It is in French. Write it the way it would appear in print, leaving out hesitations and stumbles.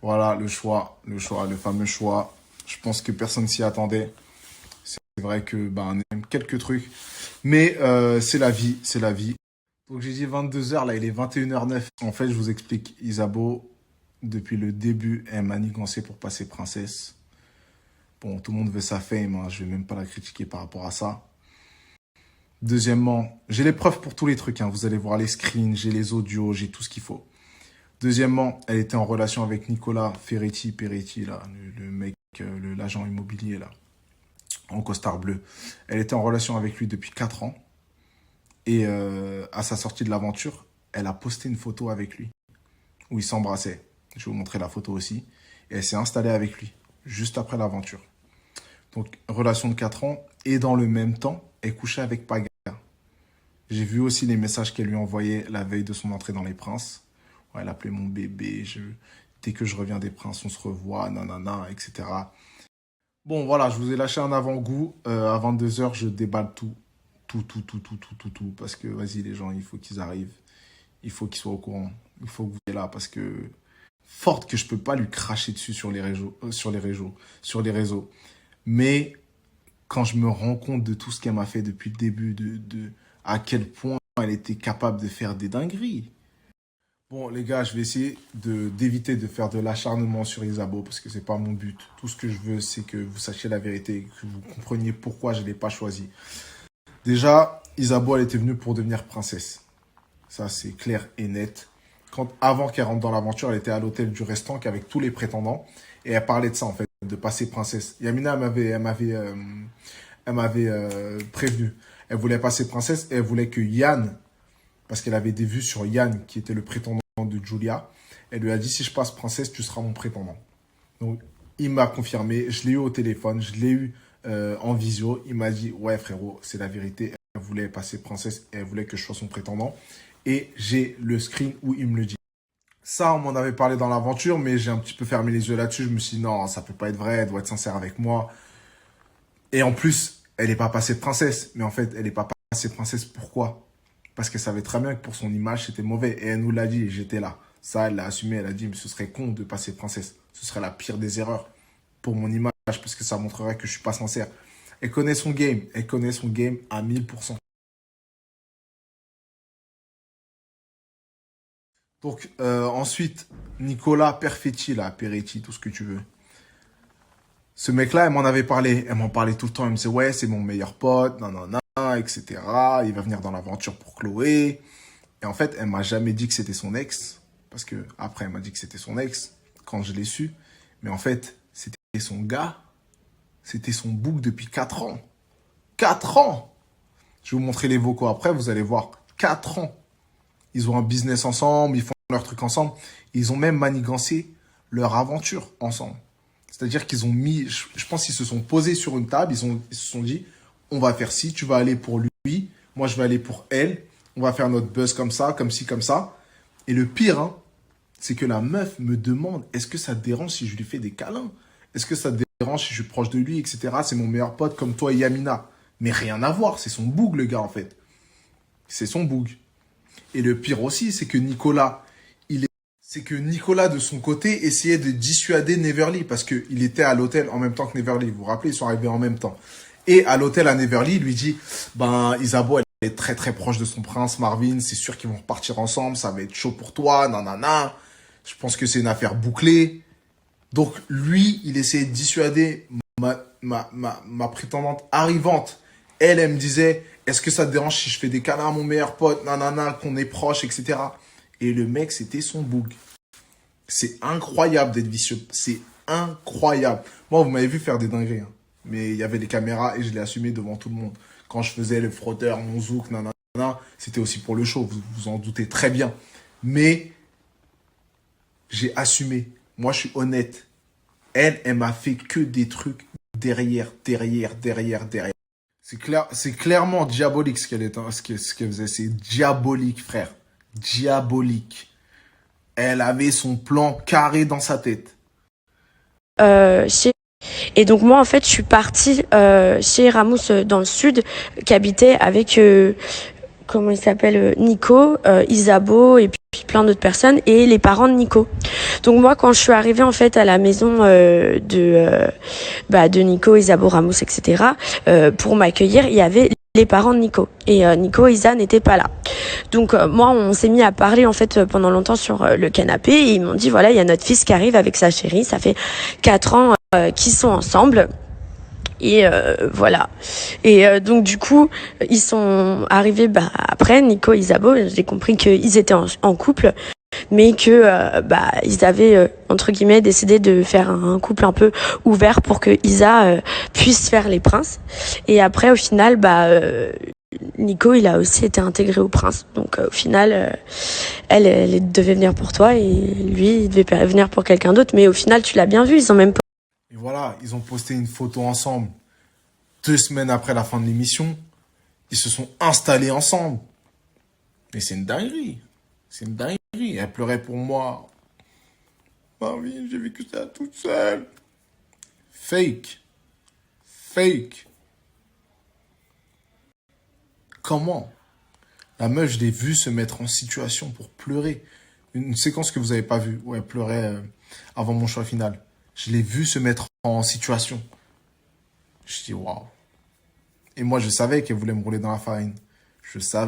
Voilà le fameux choix. Je pense que personne s'y attendait. C'est vrai que on aime quelques trucs, mais c'est la vie, c'est la vie. Donc j'ai dit 22h, là il est 21h09. En fait, je vous explique, Isabeau, depuis le début, elle m'a manigancé pour passer princesse. Bon, tout le monde veut sa fame, hein, je vais même pas la critiquer par rapport à ça. Deuxièmement, j'ai les preuves pour tous les trucs, hein. Vous allez voir les screens, j'ai les audios, j'ai tout ce qu'il faut. Deuxièmement, elle était en relation avec Nicolas Peretti, là, le mec, l'agent immobilier, là, en costard bleu. Elle était en relation avec lui depuis 4 ans. Et à sa sortie de l'aventure, elle a posté une photo avec lui, où ils s'embrassaient. Je vais vous montrer la photo aussi. Et elle s'est installée avec lui, juste après l'aventure. Donc, relation de 4 ans. Et dans le même temps, elle couchait avec Paga. J'ai vu aussi les messages qu'elle lui envoyait la veille de son entrée dans Les Princes. Ouais, elle appelait mon bébé. Dès que je reviens des Princes, on se revoit, nanana, etc. Bon, voilà, je vous ai lâché un avant-goût. À 22h, je déballe tout. Tout. Parce que, vas-y, les gens, il faut qu'ils arrivent. Il faut qu'ils soient au courant. Il faut que vous soyez là parce que... Forte que je peux pas lui cracher dessus sur les réseaux. Mais quand je me rends compte de tout ce qu'elle m'a fait depuis le début, à quel point elle était capable de faire des dingueries. Bon, les gars, je vais essayer d'éviter de faire de l'acharnement sur Isabeau parce que c'est pas mon but. Tout ce que je veux, c'est que vous sachiez la vérité, que vous compreniez pourquoi je l'ai pas choisie. Déjà, Isabeau, elle était venue pour devenir princesse. Ça, c'est clair et net. Avant qu'elle rentre dans l'aventure, elle était à l'hôtel du restant avec tous les prétendants. Et elle parlait de ça, en fait, de passer princesse. Yamina, elle m'avait prévenu. Elle voulait passer princesse et elle voulait que Yann, parce qu'elle avait des vues sur Yann, qui était le prétendant de Julia, elle lui a dit, si je passe princesse, tu seras mon prétendant. Donc, il m'a confirmé. Je l'ai eu au téléphone, je l'ai eu en visio. Il m'a dit, ouais, frérot, c'est la vérité. Elle voulait passer princesse et elle voulait que je sois son prétendant. Et j'ai le screen où il me le dit. Ça, on m'en avait parlé dans l'aventure, mais j'ai un petit peu fermé les yeux là-dessus. Je me suis dit, non, ça peut pas être vrai, elle doit être sincère avec moi. Et en plus, elle n'est pas passée princesse. Mais en fait, elle n'est pas passée princesse. Pourquoi? Parce qu'elle savait très bien que pour son image, c'était mauvais. Et elle nous l'a dit, et j'étais là. Ça, elle l'a assumé, elle a dit, mais ce serait con de passer princesse. Ce serait la pire des erreurs pour mon image, parce que ça montrerait que je suis pas sincère. Elle connaît son game à 1000%. Donc, ensuite, Nicolas Peretti, tout ce que tu veux. Ce mec-là, elle m'en avait parlé. Elle m'en parlait tout le temps. Elle me disait, ouais, c'est mon meilleur pote, nanana, etc. Il va venir dans l'aventure pour Chloé. Et en fait, elle m'a jamais dit que c'était son ex. Parce que après, elle m'a dit que c'était son ex, quand je l'ai su. Mais en fait, c'était son gars. C'était son bouc depuis 4 ans. 4 ans! Je vais vous montrer les vocaux après, vous allez voir. 4 ans. Ils ont un business ensemble, ils font leur truc ensemble. Ils ont même manigancé leur aventure ensemble. C'est-à-dire qu'ils ont mis, je pense qu'ils se sont posés sur une table, ils se sont dit, on va faire ci, tu vas aller pour lui, moi je vais aller pour elle, on va faire notre buzz comme ça, comme ci, comme ça. Et le pire, hein, c'est que la meuf me demande, est-ce que ça te dérange si je lui fais des câlins? Est-ce que ça te dérange si je suis proche de lui, etc. C'est mon meilleur pote comme toi et Yamina. Mais rien à voir, c'est son boug, le gars, en fait. C'est son boug. Et le pire aussi, c'est que Nicolas, de son côté, essayait de dissuader Neverly parce qu'il était à l'hôtel en même temps que Neverly. Vous vous rappelez, ils sont arrivés en même temps. Et à l'hôtel à Neverly, il lui dit, Isabeau, elle est très très proche de son prince Marvin, c'est sûr qu'ils vont repartir ensemble, ça va être chaud pour toi, nanana. Je pense que c'est une affaire bouclée. Donc lui, il essayait de dissuader ma prétendante arrivante. Elle me disait, est-ce que ça te dérange si je fais des câlins à mon meilleur pote, nanana, qu'on est proche, etc. Et le mec, c'était son boug. C'est incroyable d'être vicieux. C'est incroyable. Moi, vous m'avez vu faire des dingueries. Hein. Mais il y avait les caméras et je l'ai assumé devant tout le monde. Quand je faisais le frotteur, mon zouk, nanana, c'était aussi pour le show. Vous vous en doutez très bien. Mais j'ai assumé. Moi, je suis honnête. Elle m'a fait que des trucs derrière. C'est clairement diabolique ce qu'elle faisait. C'est diabolique, frère. Diabolique. Elle avait son plan carré dans sa tête. Et donc moi, en fait, je suis partie chez Ramous dans le sud, qui habitait avec, comment il s'appelle, Nico, Isabeau, et puis plein d'autres personnes et les parents de Nico. Donc moi, quand je suis arrivée en fait à la maison de Nico, Isabeau, Ramos, etc. Pour m'accueillir, il y avait les parents de Nico et Nico et Isa n'étaient pas là. Donc moi, on s'est mis à parler en fait pendant longtemps sur le canapé et ils m'ont dit voilà, il y a notre fils qui arrive avec sa chérie, ça fait 4 ans qu'ils sont ensemble. Et voilà. Et donc du coup, ils sont arrivés après Nico et Isabeau, j'ai compris qu'ils étaient en couple, mais que ils avaient entre guillemets décidé de faire un couple un peu ouvert pour que Isa puisse faire les princes. Et après au final Nico il a aussi été intégré au prince. Donc au final elle devait venir pour toi et lui il devait venir pour quelqu'un d'autre, mais au final tu l'as bien vu, ils ont même Et voilà, ils ont posté une photo ensemble. 2 semaines après la fin de l'émission, ils se sont installés ensemble. Mais c'est une dinguerie. C'est une dinguerie. Elle pleurait pour moi. Ah oui, j'ai vécu ça toute seule. Fake. Fake. Comment? La meuf, je l'ai vue se mettre en situation pour pleurer. Une séquence que vous avez pas vue, où elle pleurait avant mon choix final. Je l'ai vue se mettre en situation. Je dis waouh. Et moi, je savais qu'elle voulait me rouler dans la farine. Je savais.